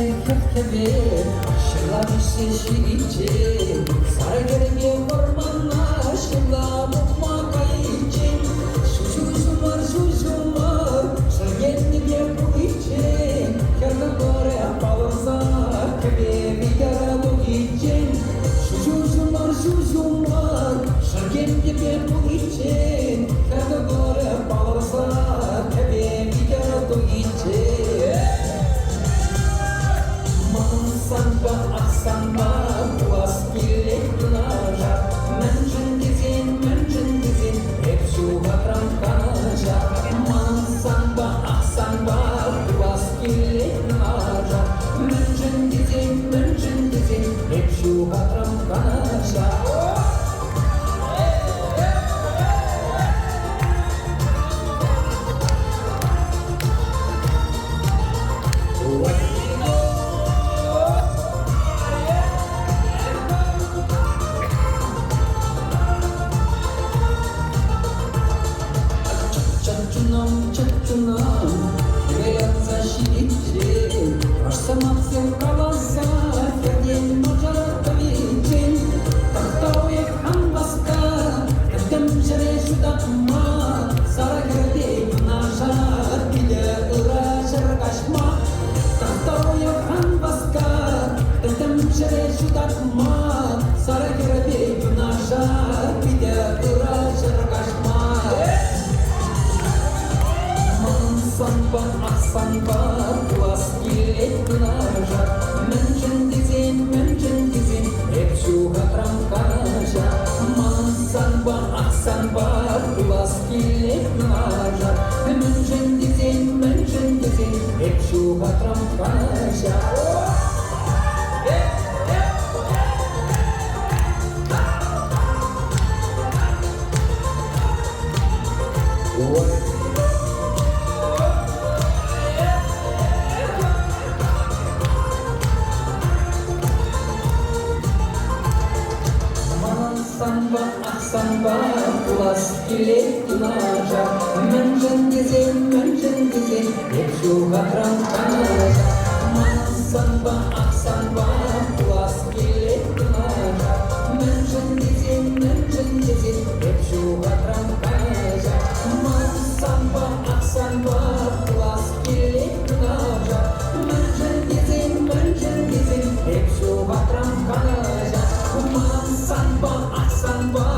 kepkebe şılamışsın şirince sargırge ormanla şıla mutma kayıcın Şuşum var sargenlige bu için Kerda kore palansa kebe bir yara bu için Şuşum var sargenlige bu için Kerda kore palansa kebe bir yara bu için Sanba aksanba puas kilek dunaja Menjen dizin hep şu hatram kanaja Sanba aksanba puas kilek dunaja Menjen dizin hep şu hatram kanaja Çatçunam Beyazza şirince Varsamak sevkalasa Kendin macara tabincin Tahtaoye kan baska Kedem şere şudatma Sara gerde naşar Bile ıraşar kaşma Tahtaoye kan baska Kedem şere şudatma Sara gerde naşar Bile ıraşar kaşma Sanba aksanba puas kilek dunaja Menjen dizin hep şu hatram kanaja Sanba aksanba puas kilek dunaja Menjen dizin hep şu hatram kanaja Sanba puas kilek dunaja Menjen dizin hep şu hatram kanaja Sanba aksanba puas kilek dunaja Menjen dizin hep şu hatram kanaja Sanba aksanba puas kilek dunaja Menjen dizin hep şu hatram kanaja Sanba aksanba